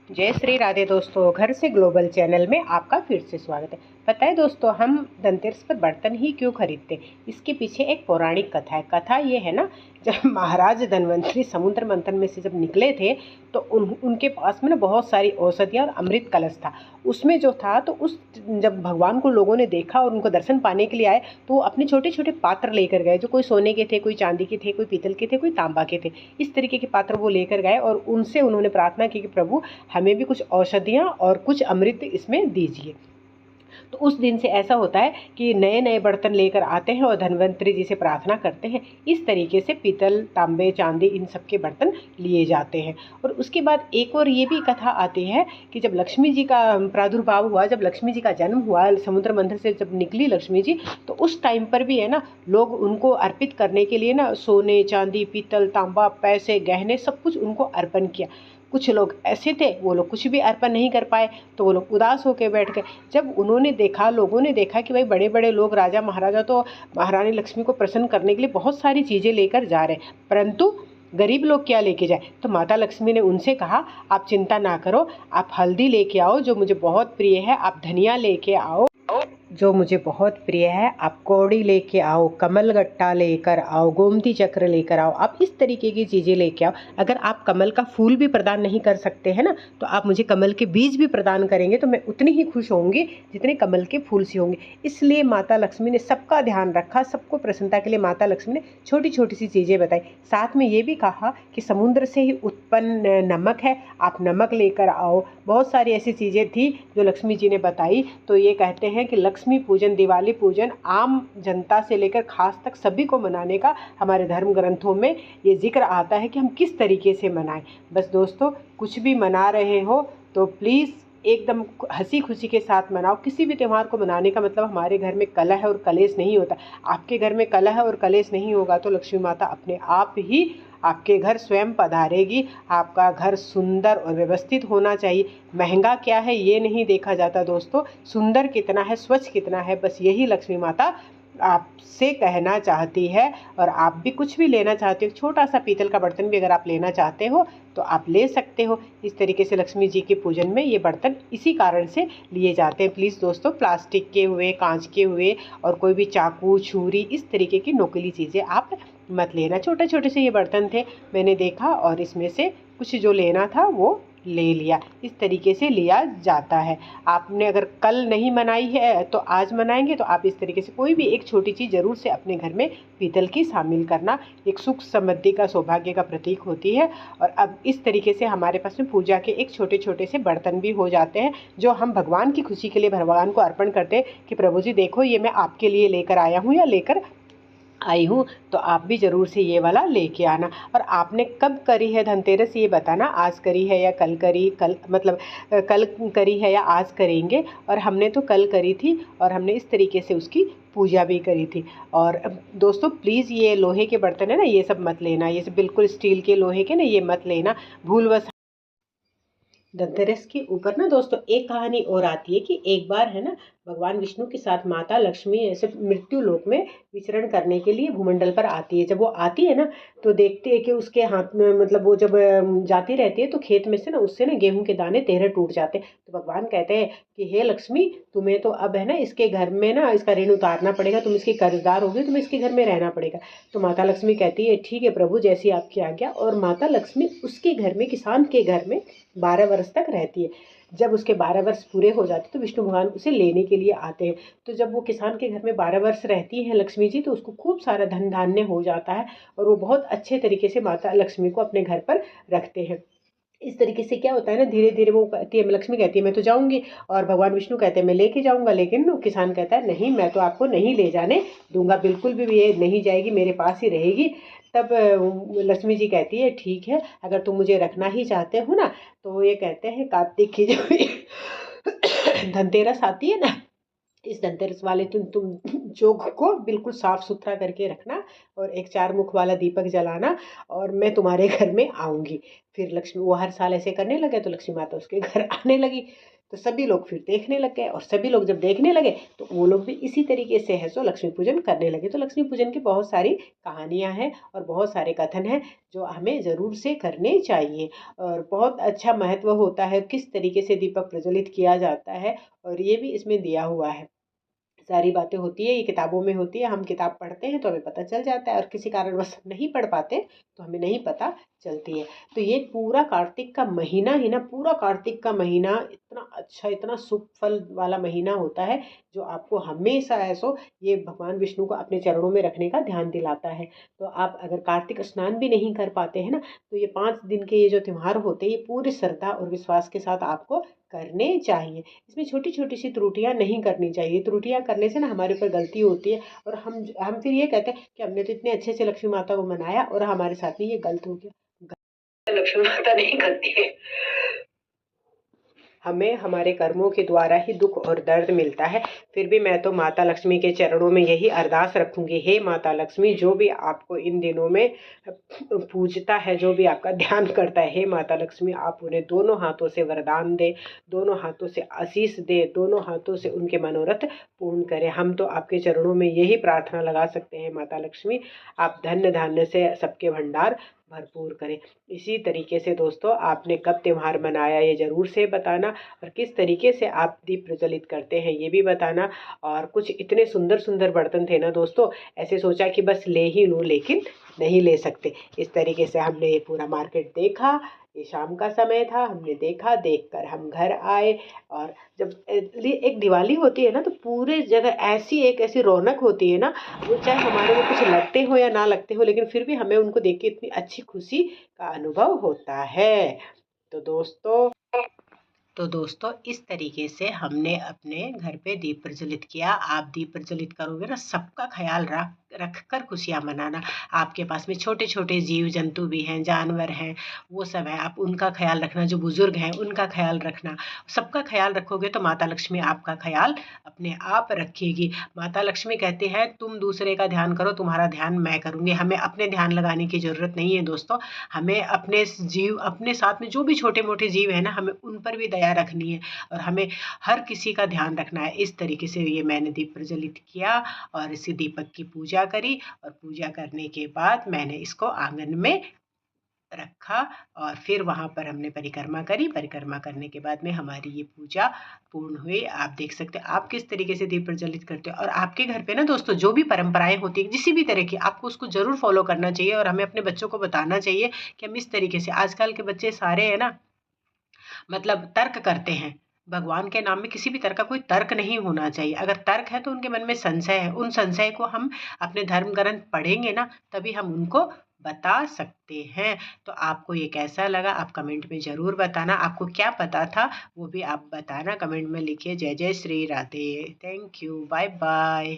जय श्री राधे दोस्तों, घर से ग्लोबल चैनल में आपका फिर से स्वागत है। पता है दोस्तों, हम धनतेरस पर बर्तन ही क्यों खरीदते, इसके पीछे एक पौराणिक कथा है। कथा ये है ना, जब महाराज धन्वंतरी समुद्र मंथन में से जब निकले थे तो उनके पास में ना बहुत सारी औषधियाँ और अमृत कलश था। उसमें जो था तो उस जब भगवान को लोगों ने देखा और उनको दर्शन पाने के लिए आए तो वो अपने छोटे छोटे पात्र लेकर गए, जो कोई सोने के थे, कोई चांदी के थे, कोई पीतल के थे, कोई तांबा के थे। इस तरीके के पात्र वो लेकर गए और उनसे उन्होंने प्रार्थना की कि प्रभु हमें भी कुछ औषधियाँ और कुछ अमृत इसमें दीजिए। तो उस दिन से ऐसा होता है कि नए नए बर्तन लेकर आते हैं और धन्वंतरी जी से प्रार्थना करते हैं। इस तरीके से पीतल, तांबे, चांदी इन सब के बर्तन लिए जाते हैं। और उसके बाद एक और ये भी कथा आती है कि जब लक्ष्मी जी का प्रादुर्भाव हुआ, जब लक्ष्मी जी का जन्म हुआ, समुद्र मंथन से जब निकली लक्ष्मी जी, तो उस टाइम पर भी है ना, लोग उनको अर्पित करने के लिए ना सोने, चांदी, पीतल, तांबा, पैसे, गहने सब कुछ उनको अर्पण किया। कुछ लोग ऐसे थे, वो लोग कुछ भी अर्पण नहीं कर पाए तो वो लोग उदास होकर बैठ गए। जब उन्होंने देखा, लोगों ने देखा कि भाई बड़े बड़े लोग, राजा महाराजा तो महारानी लक्ष्मी को प्रसन्न करने के लिए बहुत सारी चीज़ें लेकर जा रहे हैं, परंतु गरीब लोग क्या लेके जाए। तो माता लक्ष्मी ने उनसे कहा, आप चिंता ना करो, आप हल्दी लेके आओ जो मुझे बहुत प्रिय है, आप धनिया लेके आओ जो मुझे बहुत प्रिय है, आप कौड़ी लेके आओ, कमल गट्टा लेकर आओ, गोमती चक्र लेकर आओ, आप इस तरीके की चीज़ें लेके आओ। अगर आप कमल का फूल भी प्रदान नहीं कर सकते हैं ना, तो आप मुझे कमल के बीज भी प्रदान करेंगे तो मैं उतनी ही खुश होंगी जितने कमल के फूल से होंगे। इसलिए माता लक्ष्मी ने सबका ध्यान रखा, सबको प्रसन्नता के लिए माता लक्ष्मी ने छोटी छोटी सी चीज़ें बताई। साथ में ये भी कहा कि समुद्र से ही उत्पन्न नमक है, आप नमक लेकर आओ। बहुत सारी ऐसी चीज़ें थी जो लक्ष्मी जी ने बताई। तो ये कहते हैं कि लक्ष्मी पूजन, दिवाली पूजन आम जनता से लेकर खास तक सभी को मनाने का हमारे धर्म ग्रंथों में ये जिक्र आता है कि हम किस तरीके से मनाएं। बस दोस्तों, कुछ भी मना रहे हो तो प्लीज़ एकदम हंसी खुशी के साथ मनाओ। किसी भी त्यौहार को मनाने का मतलब हमारे घर में कलह और कलेश नहीं होता। आपके घर में कलह और कलेश नहीं होगा तो लक्ष्मी माता अपने आप ही आपके घर स्वयं पधारेगी। आपका घर सुंदर और व्यवस्थित होना चाहिए। महंगा क्या है ये नहीं देखा जाता दोस्तों, सुंदर कितना है, स्वच्छ कितना है, बस यही लक्ष्मी माता आपसे कहना चाहती है। और आप भी कुछ भी लेना चाहते हो, छोटा सा पीतल का बर्तन भी अगर आप लेना चाहते हो तो आप ले सकते हो। इस तरीके से लक्ष्मी जी के पूजन में ये बर्तन इसी कारण से लिए जाते हैं। प्लीज़ दोस्तों, प्लास्टिक के हुए, कांच के हुए और कोई भी चाकू, छुरी, इस तरीके की नोकीली चीज़ें आप मत लेना। छोटे छोटे से ये बर्तन थे, मैंने देखा और इसमें से कुछ जो लेना था वो ले लिया। इस तरीके से लिया जाता है। आपने अगर कल नहीं मनाई है तो आज मनाएंगे, तो आप इस तरीके से कोई भी एक छोटी चीज़ जरूर से अपने घर में पीतल की शामिल करना। एक सुख समृद्धि का, सौभाग्य का प्रतीक होती है। और अब इस तरीके से हमारे पास में पूजा के एक छोटे छोटे से बर्तन भी हो जाते हैं, जो हम भगवान की खुशी के लिए भगवान को अर्पण करते हैं कि प्रभु जी देखो, ये मैं आपके लिए लेकर आया हूँ या लेकर आई हूँ, तो आप भी ज़रूर से ये वाला लेके आना। और आपने कब करी है धनतेरस ये बताना, आज करी है या कल करी, कल मतलब कल करी है या आज करेंगे। और हमने तो कल करी थी और हमने इस तरीके से उसकी पूजा भी करी थी। और दोस्तों प्लीज़, ये लोहे के बर्तन है ना, ये सब मत लेना, ये सब बिल्कुल स्टील के, लोहे के ना, ये मत लेना भूलवश। धनतेरस के ऊपर ना दोस्तों एक कहानी और आती है कि एक बार है ना, भगवान विष्णु के साथ माता लक्ष्मी ऐसे मृत्यु लोक में विचरण करने के लिए भूमंडल पर आती है। जब वो आती है ना, तो देखते हैं कि उसके हाथ में, मतलब वो जब जाती रहती है तो खेत में से ना, उससे ना गेहूं के दाने 13 टूट जाते हैं। तो भगवान कहते हैं कि हे लक्ष्मी, तुम्हें तो अब है ना इसके घर में ना इसका ऋण उतारना पड़ेगा, तुम इसकी कर्जदार होगी, तुम्हें इसके घर में रहना पड़ेगा। तो माता लक्ष्मी कहती है ठीक है प्रभु, जैसी आपकी आज्ञा। और माता लक्ष्मी उसके घर में, किसान के घर में 12 वर्ष तक रहती है। जब उसके 12 वर्ष पूरे हो जाते तो विष्णु भगवान उसे लेने के लिए आते हैं। तो जब वो किसान के घर में 12 वर्ष रहती है लक्ष्मी जी, तो उसको खूब सारा धन धान्य हो जाता है और वो बहुत अच्छे तरीके से माता लक्ष्मी को अपने घर पर रखते हैं। इस तरीके से क्या होता है ना, धीरे धीरे वो कहती है, लक्ष्मी कहती है मैं तो जाऊंगी, और भगवान विष्णु कहते हैं मैं लेके जाऊंगा, लेकिन किसान कहता है नहीं, मैं तो आपको नहीं ले जाने दूंगा, बिल्कुल भी ये नहीं जाएगी, मेरे पास ही रहेगी। तब लक्ष्मी जी कहती है ठीक है, अगर तुम मुझे रखना ही चाहते हो ना, तो ये कहते हैं कार्तिक की जो धनतेरस आती है ना, इस धनतेरस वाले तुम चौक को बिल्कुल साफ सुथरा करके रखना और एक 4 मुख वाला दीपक जलाना, और मैं तुम्हारे घर में आऊंगी। फिर लक्ष्मी, वो हर साल ऐसे करने लगे तो लक्ष्मी माता उसके घर आने लगी। तो सभी लोग फिर देखने लग गए, और सभी लोग जब देखने लगे तो वो लोग भी इसी तरीके से है सो लक्ष्मी पूजन करने लगे। तो लक्ष्मी पूजन की बहुत सारी कहानियाँ हैं और बहुत सारे कथन हैं जो हमें ज़रूर से करने चाहिए, और बहुत अच्छा महत्व होता है किस तरीके से दीपक प्रज्वलित किया जाता है, और ये भी इसमें दिया हुआ है। सारी बातें होती है, ये किताबों में होती है, हम किताब पढ़ते हैं तो हमें पता चल जाता है, और किसी कारणवश हम नहीं पढ़ पाते तो हमें नहीं पता चलती है। तो ये पूरा कार्तिक का महीना ही ना, पूरा कार्तिक का महीना इतना अच्छा, इतना शुभ फल वाला महीना होता है, जो आपको हमेशा ऐसो ये भगवान विष्णु को अपने चरणों में रखने का ध्यान दिलाता है। तो आप अगर कार्तिक स्नान भी नहीं कर पाते हैं ना, तो ये 5 दिन के ये जो त्योहार होते हैं, ये पूरी श्रद्धा और विश्वास के साथ आपको करने चाहिए। इसमें छोटी छोटी सी त्रुटियां नहीं करनी चाहिए, त्रुटियां करने से ना हमारे ऊपर गलती होती है, और हम फिर ये कहते हैं कि हमने तो इतने अच्छे से लक्ष्मी माता को मनाया और हमारे साथ में ये गलत हो गया। लक्ष्मी माता नहीं करती है, हमें हमारे कर्मों के द्वारा ही दुख और दर्द मिलता है। फिर भी मैं तो माता लक्ष्मी के चरणों में यही अरदास रखूंगी, हे माता लक्ष्मी, जो भी आपको इन दिनों में पूजता है, जो भी आपका ध्यान करता है, हे माता लक्ष्मी, आप उन्हें दोनों हाथों से वरदान दे, दोनों हाथों से आशीष दे, दोनों हाथों से उनके मनोरथ पूर्ण करें। हम तो आपके चरणों में यही प्रार्थना लगा सकते हैं, माता लक्ष्मी, आप धन्य धान्य से सबके भंडार भरपूर करें। इसी तरीके से दोस्तों, आपने कब त्यौहार मनाया ये ज़रूर से बताना, और किस तरीके से आप दीप प्रज्वलित करते हैं ये भी बताना। और कुछ इतने सुंदर सुंदर बर्तन थे ना दोस्तों, ऐसे सोचा कि बस ले ही लूँ, लेकिन नहीं ले सकते। इस तरीके से हमने ये पूरा मार्केट देखा, ये शाम का समय था, हमने देखा, देखकर हम घर आए। और जब एक दिवाली होती है ना, तो पूरे जगह ऐसी रौनक होती है ना, वो चाहे हमारे में कुछ लगते हो या ना लगते हो, लेकिन फिर भी हमें उनको देख के इतनी अच्छी खुशी का अनुभव होता है। तो दोस्तों इस तरीके से हमने अपने घर पे दीप प्रज्वलित किया। आप दीप प्रज्वलित करोगे ना, सबका ख्याल रख कर खुशियाँ मनाना। आपके पास में छोटे छोटे जीव जंतु भी हैं, जानवर हैं, वो सब है, आप उनका ख्याल रखना, जो बुजुर्ग हैं उनका ख्याल रखना। सबका ख्याल रखोगे तो माता लक्ष्मी आपका ख्याल अपने आप रखेगी। माता लक्ष्मी कहती है, तुम दूसरे का ध्यान करो, तुम्हारा ध्यान मैं करूँगी। हमें अपने ध्यान लगाने की ज़रूरत नहीं है दोस्तों, हमें अपने जीव, अपने साथ में जो भी छोटे मोटे जीव हैं ना, हमें उन पर भी दया रखनी है, और हमें हर किसी का ध्यान रखना है। इस तरीके से ये मैंने दीप प्रज्वलित किया, और इसी दीपक की पूजा करी, और पूजा करने के बाद मैंने इसको आंगन में रखा, और फिर वहाँ पर हमने परिक्रमा करी। परिक्रमा करने के बाद में हमारी ये पूजा पूर्ण हुई। आप देख सकते हैं आप किस तरीके से दीप प्रज्वलित करते हो, और आपके घर पे ना दोस्तों जो भी परंपराएं होती है किसी भी तरह की, आपको उसको ज़रूर फॉलो करना चाहिए, और हमें अपने बच्चों को बताना चाहिए कि हम इस तरीके से, आजकल के बच्चे सारे हैं ना, मतलब तर्क करते हैं। भगवान के नाम में किसी भी तरह का कोई तर्क नहीं होना चाहिए। अगर तर्क है तो उनके मन में संशय है, उन संशय को हम अपने धर्म ग्रंथ पढ़ेंगे ना, तभी हम उनको बता सकते हैं। तो आपको ये कैसा लगा आप कमेंट में ज़रूर बताना। आपको क्या पता था वो भी आप बताना, कमेंट में लिखिए। जय जय Shri Radhe. Thank you, bye bye.